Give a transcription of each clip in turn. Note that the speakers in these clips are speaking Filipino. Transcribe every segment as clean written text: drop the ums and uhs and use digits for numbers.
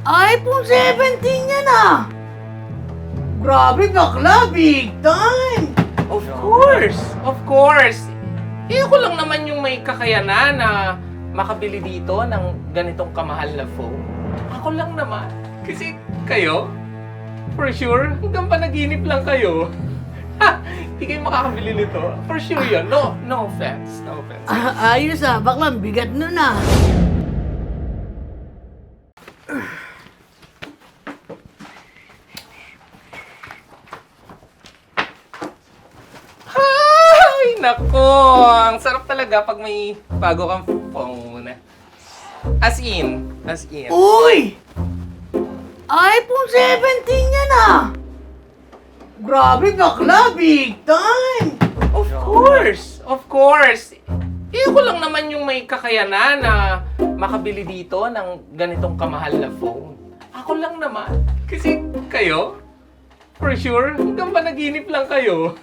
iPhone 17 yan ah! Grabe bakla, big time! Of course! Of course! Eh, ako lang naman yung may kakayanan na makabili dito ng ganitong kamahal na phone. Ako lang naman. Kasi kayo, for sure, hanggang panaginip lang kayo. Ha! Hindi kayo makakabili nito. For sure yun. No offense. No offense. Ayos ah, bakla, bigat nun ah. Ay, nako! Ang sarap talaga pag may bago kang phone. As in. Uy! iPhone 17 yan ah! Grabe bakla, big time! Of course! Of course! Eh, ako lang naman yung may kakayanan na makabili dito ng ganitong kamahal na phone. Ako lang naman. Kasi kayo, for sure, hanggang panaginip lang kayo.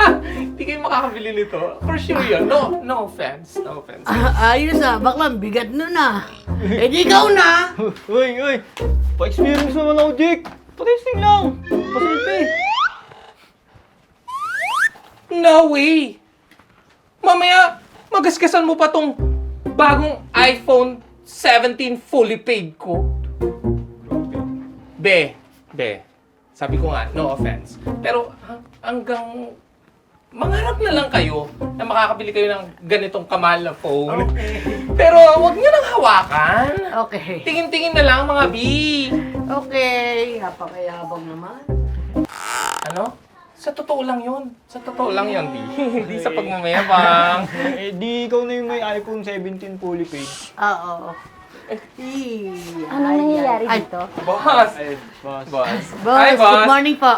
Ha! Hindi kayo makakabili nito. For sure yun. No offense. No offense. Ayos ah, bakla, bigat nun ah. Eh di ikaw na! Uy! Pa-experience naman ako, Jake! Pa-testing lang! Pa-selfie! No way! Mamaya, magasgasan mo pa tong bagong iPhone 17 fully paid ko. Be, sabi ko nga, no offense. Pero hanggang mangarap na lang kayo na makakabili kayo ng ganitong kamahal na phone. Okay. Pero wag niyo nang hawakan. Okay. Tingin-tingin na lang mga B. Okay, napakayabang naman. Ano? Sa totoo lang yun. Sa totoo lang yun, B. Hindi sa pagmamayabang. Eh, di ikaw na yung may iPhone 17 fully paid. Oo. Ano nangyayari dito? Boss. Ay, boss. Boss. Boss, Hi, boss. good morning po.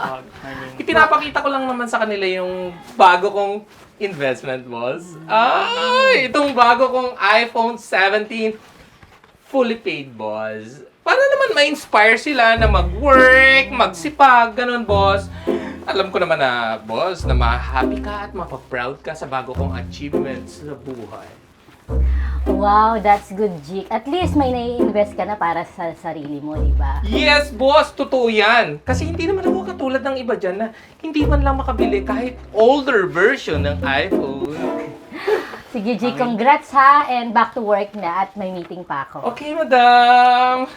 Ipinapakita ko lang naman sa kanila yung bago kong investment, boss. Ay, itong bago kong iPhone 17 fully paid, boss. Para naman ma-inspire sila na mag-work, magsipag, ganun, boss. Alam ko naman na, boss, na ma-happy ka at mapaproud ka sa bago kong achievements sa buhay. Wow, that's good, Jake. At least may nai-invest ka na para sa sarili mo, di ba? Yes, boss! Totoo yan! Kasi hindi naman ako katulad ng iba dyan na hindi man lang makabili kahit older version ng iPhone. Sige, Jake, congrats ha, and back to work na at may meeting pa ako. Okay, madam!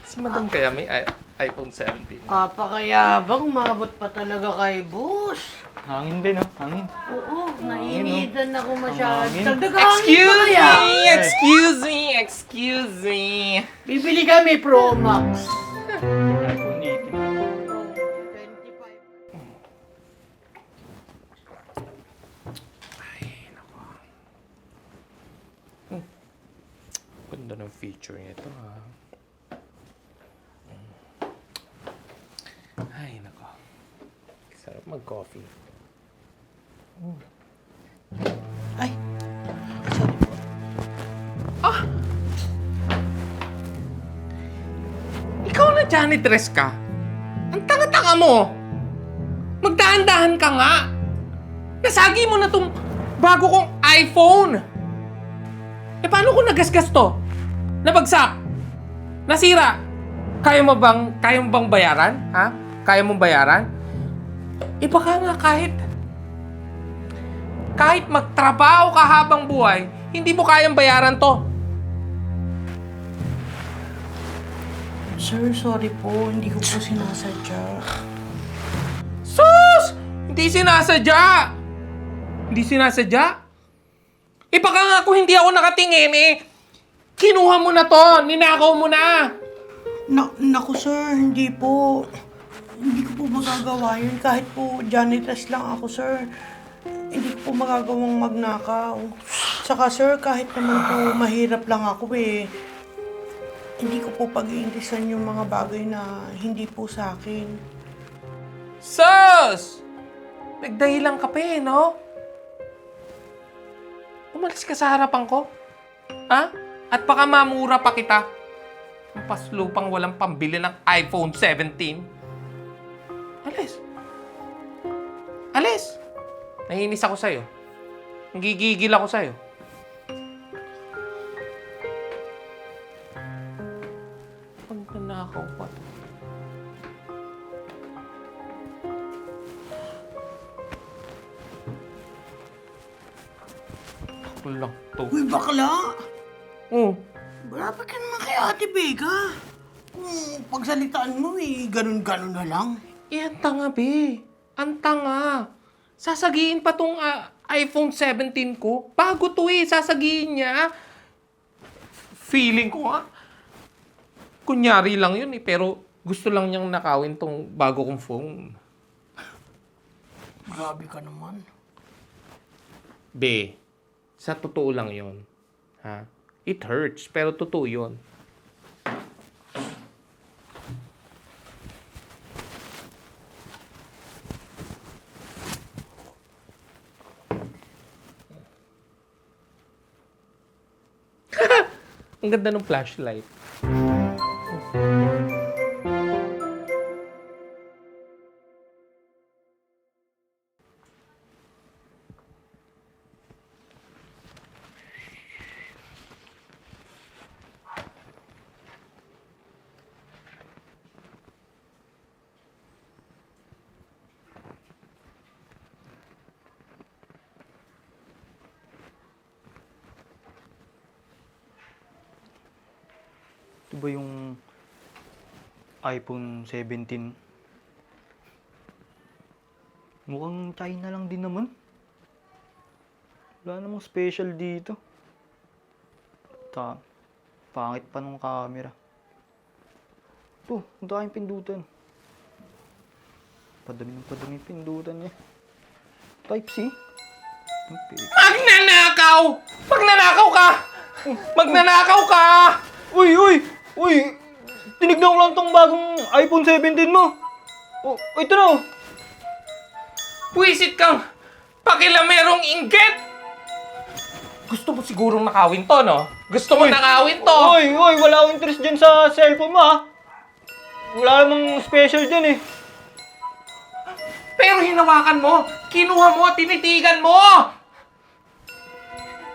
Si madam kaya may iPhone 17. Napakayabang, umabot pa talaga kay boss. Hangin din, oh. Hangin. Oo, nainitan ako masyado. Hangin. Excuse me! Bibili kami Pro Max. iPhone 18. 25. Ganda ng feature nito, ha? Ay, nako. Sarap mag-coffee. Ay, Ikaw na janitress ka? Ang tanga-tanga mo! Magdahan-dahan ka nga! Nasagi mo na tong bago kong iPhone! Eh, paano kung nagasgas to? Nabagsak? Nasira? Kaya mo bang bayaran? Ha? Kaya mong bayaran? Eh, baka nga kahit magtrabaho ka habang buhay, hindi mo kayang bayaran to. sir, sorry po. Hindi ko po sinasadya. Sus! Hindi sinasadya? Eh baka nga kung hindi ako nakatingin kinuha mo na to, ninakaw mo na. Naku sir, hindi po. Hindi ko po magagawa yun. Kahit po janitress lang ako, sir. Hindi ko po magagawang magnakaw. Saka sir, kahit naman po mahirap lang ako hindi ko po pag-iintisan yung mga bagay na hindi po sa akin. Sus! Nagdahilan ka pa no? Umalis ka sa harapan ko. Ha? At baka mamura pa kita. Ang paslupang walang pambili ng iPhone 17. Alis! Nahinis ako sa'yo. Gigigil ako sa'yo. Magnanakaw pa. Ako lang to. Uy, bakla! Oh, Grabe ka naman kay Ate Vega. Kung pagsalitaan mo ganun-ganun na lang. ang tanga, be. Ang tanga. Sasagiin pa tong iPhone 17 ko. Bago to sasagiin niya. Feeling ko kunyari lang yun pero gusto lang niyang nakawin tong bago kong phone. Grabe ka naman. Be, sa totoo lang yun. Ha? It hurts, pero totoo yun. Ang ganda ng flashlight. Ito ba yung iPhone 17? Mukhang China lang din naman. Wala namang special dito. Pangit pa nung camera. Ito, ang daming pindutan. Padami pindutan niya. Type-C? Magnanakaw! Magnanakaw ka! Magnanakaw ka! Uy! Tinignan ko lang tong bagong iPhone 17 mo. Oh, ito na oh. Puwisit kang pakilamerong inggit! Gusto mo sigurong nakawin to, no? Gusto mo nakawin to? Uy, wala akong interest dyan sa cellphone mo ha. Wala namang special dyan eh. Pero hinawakan mo, kinuha mo, tinitigan mo!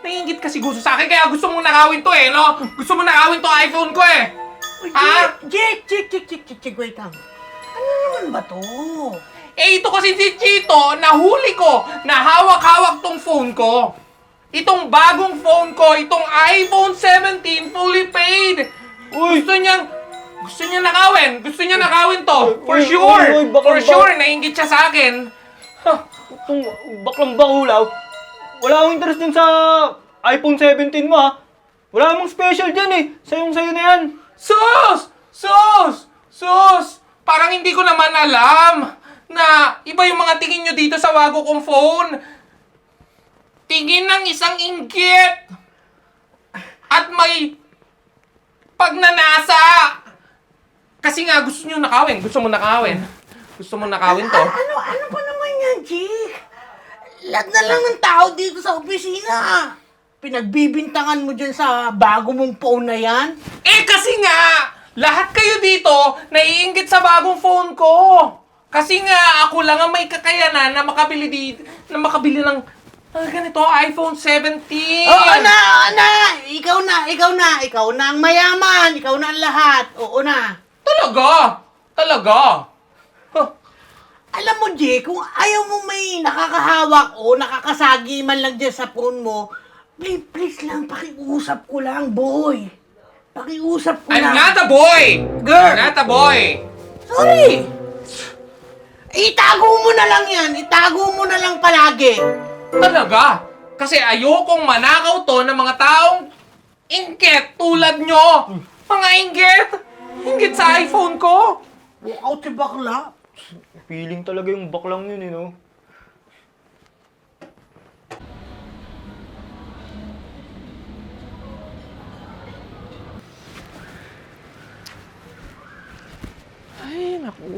Naiingit ka siguro sa akin, kaya gusto mong nakawin to no? Gusto mong nakawin to iPhone ko Uy, Ha? Jake, wait lang. Ano naman ba to? Ito kasi si Chito, nahuli ko, na hawak-hawak tong phone ko. Itong bagong phone ko, itong iPhone 17, fully paid. Uy! Gusto niya nakawin. Gusto niya nakawin to. For Uy, sure. uy, bakang For sure, nainggit siya sa akin. Huh. Itong baklang bakulaw. Wala akong interest din sa iPhone 17 mo ha. Wala namang special dyan eh. Sayong-sayo na yan. Sus! Parang hindi ko naman alam na iba yung mga tingin nyo dito sa bago kong phone. Tingin ng isang inggit. At may pagnanasa. Kasi nga, gusto nyo nakawin. Gusto mo nakawin to. Ano pa naman yan, Jake? Lahat na lang ng tao dito sa opisina. Pinagbibintangan mo dyan sa bago mong phone na yan? Kasi nga, lahat kayo dito naiinggit sa bagong phone ko. Kasi nga, ako lang ang may kakayanan na makabili ng ganito, iPhone 17. Oo na! Ikaw na ang mayaman. Ikaw na ang lahat. Oo na. Talaga. Huh. Alam mo, Jake, kung ayaw mo may nakakahawak o nakakasagi man lang dyan sa phone mo, please lang, pakiusap ko lang, boy. Pakiusap ko I'm lang. not a boy! Girl! I'm not a boy! Sorry! Itago mo na lang yan. Itago mo na lang palagi. Talaga? Kasi ayokong manakaw to ng mga taong inggit tulad nyo. Mga inggit! Inggit sa iPhone ko. Walk out si bakla. Feeling talaga yung baklang yun no? Ay, naku.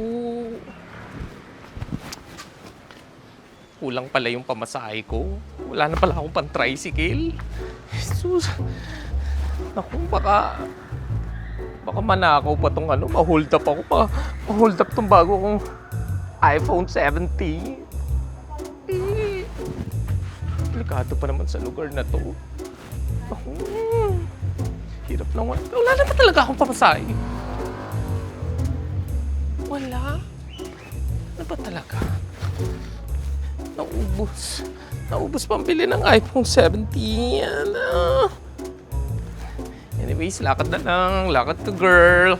Kulang pala yung pamasahe ko. Wala na pala akong pang-tricycle. Jesus. Naku, baka manakaw pa tong ma-hold up ako pa. Ma-hold up tong bago kong iPhone 17. Delikado pa naman sa lugar na to. Naku. Hirap naman. Wala na pa talaga akong pamasahe. Wala? Ano ba talaga? Naubos. Naubos pambili ng iPhone 17. Anyways, lakad na lang. Lakad to girl.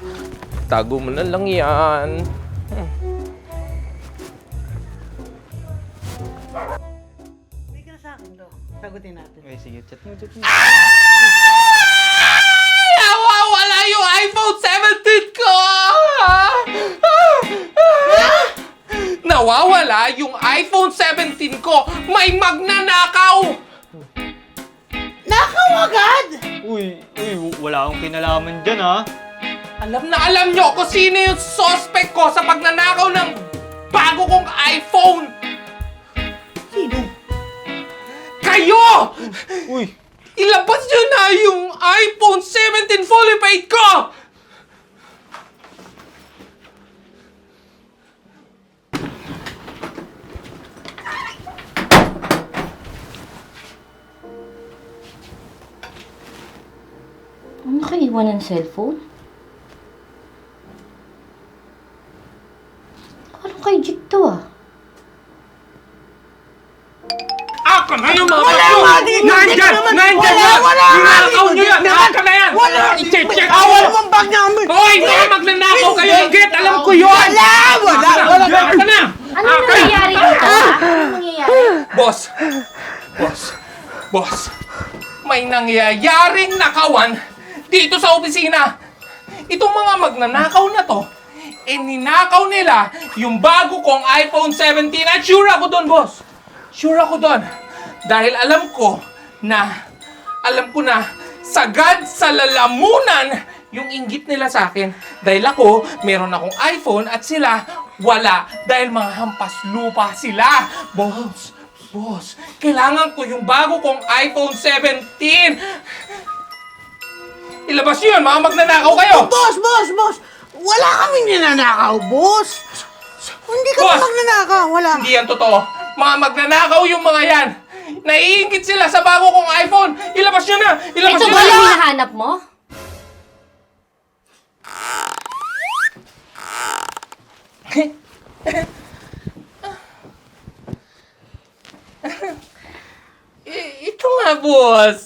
Tago mo na lang yan. Hindi ka na sa akin, do. Sagutin natin. Okay, sige. Chat mo. Nawawala yung iPhone 17 ko! Nawawala yung iPhone 17 ko! May magnanakaw! Nakaw agad! Uy, wala akong kinalaman dyan, ha? Alam na alam nyo kung sino yung suspect ko sa pagnanakaw ng bago kong iPhone! Sino? Kayo! Uy, Ilabas nyo na yung iPhone 17 fully paid ko! Ano nakaiwan ng cellphone? Parang kay Jik to ah. Aka na yung mga Wala bagyo! nga dito! Nandyan! Wala! Nandyan Wala! yan! Wala! Ninakaw nyo yan! Wala! Aka na yan! Wala! I-check Ah, out! wala mong bag namin! Hoy! Baka magnanakaw kayo! Get! Alam ko yun! Wala! Wala! Wala! Aka na! Ano nangyayari dito ah? Ano nangyayari? Boss! Boss! May nangyayaring nakawan dito sa opisina! Itong mga magnanakaw na to, ninakaw nila yung bago kong iPhone 17 at sure ako doon, boss! Sure ako doon. Dahil alam ko na sagad sa lalamunan yung inggit nila sa akin. Dahil ako, meron akong iPhone at sila, wala. Dahil mga hampas lupa sila. Boss, kailangan ko yung bago kong iPhone 17. Ilabas nyo yun, mga magnanakaw kayo. Boss! Wala kaming ninanakaw, boss! Hindi ka Boss! magnanakaw, wala. Hindi yan totoo. Mga magnanakaw yung mga yan. Naiingit sila sa bago kong iPhone. Ilabas nyo na! Ilabas Ito nyo ba na! yung hinahanap mo? Ito nga, boss.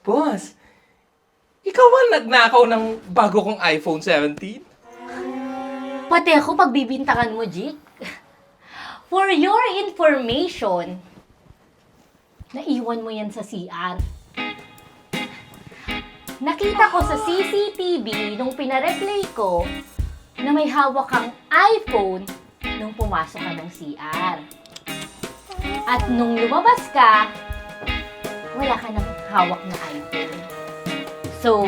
Boss, ikaw ba nagnakaw ng bago kong iPhone 17? Pati ako pagbibintangan mo, Jik. For your information, naiwan mo yan sa CR. Nakita ko sa CCTV nung pinareplay ko na may hawak kang iPhone nung pumasok ka ng CR. At nung lumabas ka, wala ka nang hawak na iPhone. So,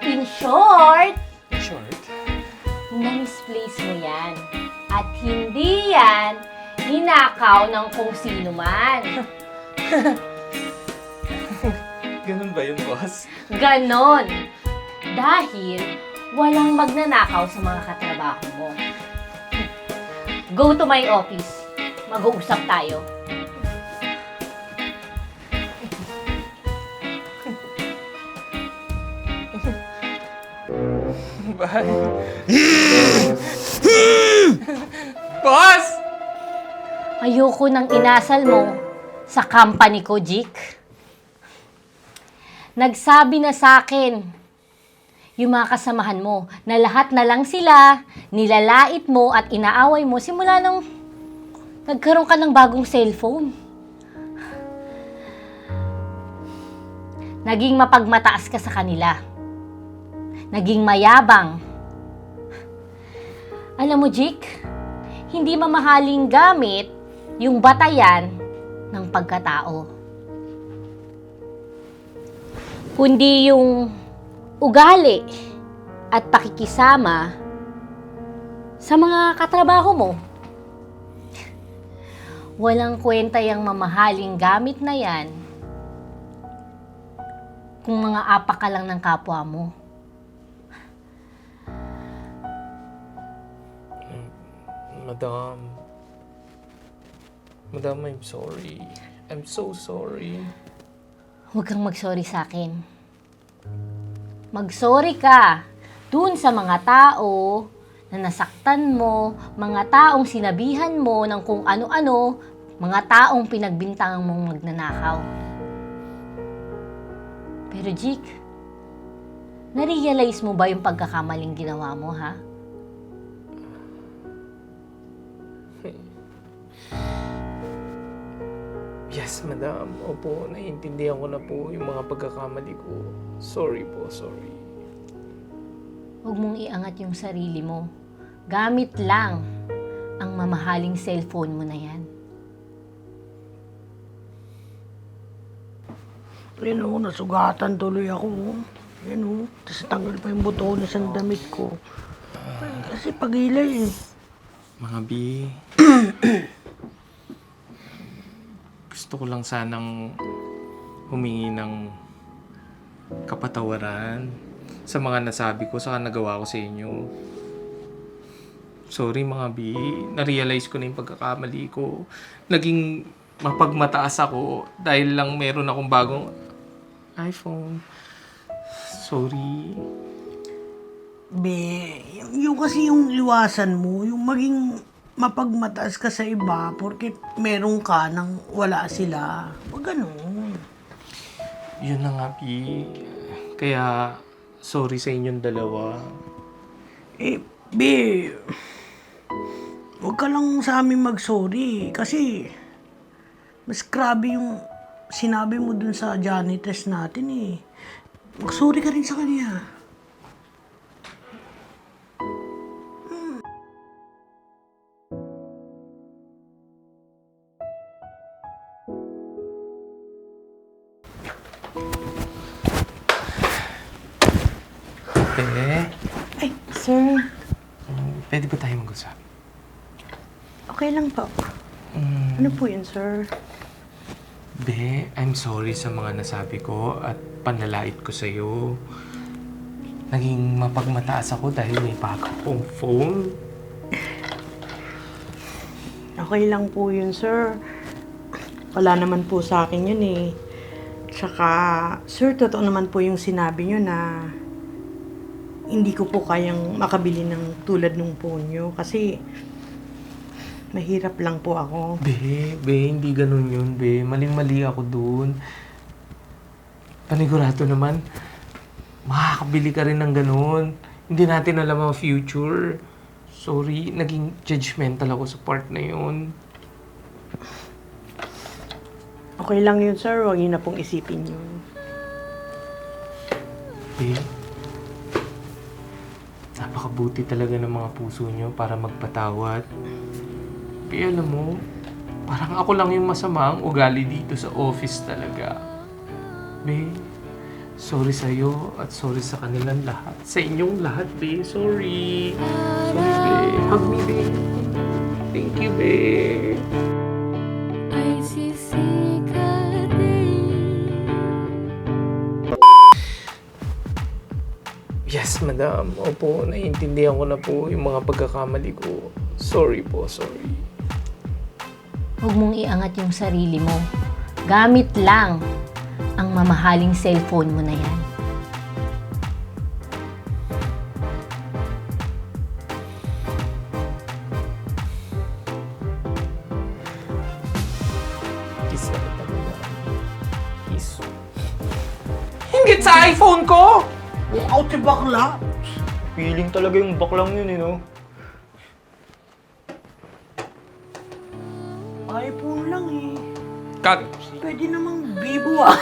in short, Short. na-misplace mo yan. At hindi yan ninakaw ng kung sino man. Ganun ba yun, boss? Ganon. Dahil walang magnanakaw sa mga katrabaho mo. Go to my office. Mag-uusap tayo. Bye. Boss! Ayoko nang inasal mo sa company ko, Jik. Nagsabi na sa akin yung mga kasamahan mo na lahat na lang sila, nilalait mo at inaaway mo simula nung nagkaroon ka ng bagong cellphone. Naging mapagmataas ka sa kanila. Naging mayabang. Alam mo, Jik, hindi mamahaling gamit yung batayan ng pagkatao. Kundi yung ugali at pakikisama sa mga katrabaho mo. Walang kwenta yung mamahaling gamit na yan kung mga apak ka lang ng kapwa mo. Madam, I'm sorry. I'm so sorry. Huwag kang mag-sorry sa akin. Mag-sorry ka dun sa mga tao na nasaktan mo, mga taong sinabihan mo ng kung ano-ano, mga taong pinagbintangan mong magnanakaw. Pero Jik, na-realize mo ba yung pagkakamaling ginawa mo, ha? Yes, madam. Opo, naiintindihan ko na po yung mga pagkakamali ko. Sorry po, sorry. Huwag mong iangat yung sarili mo. Gamit lang ang mamahaling cellphone mo na yan. Yan o, nasugatan tuloy ako. Yan o, tapos tanggal pa yung butones ng damit ko. Kasi pagilay eh. Mga B, gusto ko lang sanang humingi ng kapatawaran sa mga nasabi ko, sa nagawa ko sa inyo. Sorry mga B, na-realize ko na yung pagkakamali ko. Naging mapagmataas ako dahil lang meron akong bagong iPhone. Sorry. Be, yung kasi yung iwasan mo, yung maging mapagmataas ka sa iba porque meron ka nang wala sila. Huwag ganun. Yun na nga, B. Kaya, sorry sa inyong dalawa. Eh, Be, huwag ka lang sa amin mag-sorry. Kasi, mas grabe yung sinabi mo dun sa janitress natin eh. Mag-sorry ka rin sa kanya. Be, Ay, sir. pwede ba tayo mag-usap? Okay lang po. Ano po yun, sir? Be, I'm sorry sa mga nasabi ko at panlalait ko sa'yo. Naging mapagmataas ako dahil may bago akong phone. Okay lang po yun, sir. Wala naman po sa akin yun eh. Tsaka, sir, totoo naman po yung sinabi nyo na hindi ko po kayang makabili ng tulad ng phone nyo kasi mahirap lang po ako. Be, hindi ganun yun, be. Maling-mali ako dun. Panigurado naman, makakabili ka rin ng ganun. Hindi natin alam ang future. Sorry, naging judgmental ako sa part na yun. Okay lang yun, sir. Huwag yun na pong isipin yun. Be, napakabuti talaga ng mga puso nyo para magpatawad. Be, alam mo, parang ako lang yung masama ang ugali dito sa office talaga. Be, sorry sa'yo at sorry sa kanilang lahat. Sa inyong lahat, be. Sorry. Sorry, be. Hug me, be. Thank you, be. Ay sisikat din. Yes, madam. Opo, naiintindihan ko na po yung mga pagkakamali ko. Sorry po, sorry. Huwag mong iangat yung sarili mo. Gamit lang ang mamahaling cellphone mo na yan. Kiss na kita, madam. Kiss. Hingit sa iPhone ko! Walk out si bakla. Feeling talaga yung baklang yun, no? iPhone lang eh. Cut! Pwede namang Vivo ah.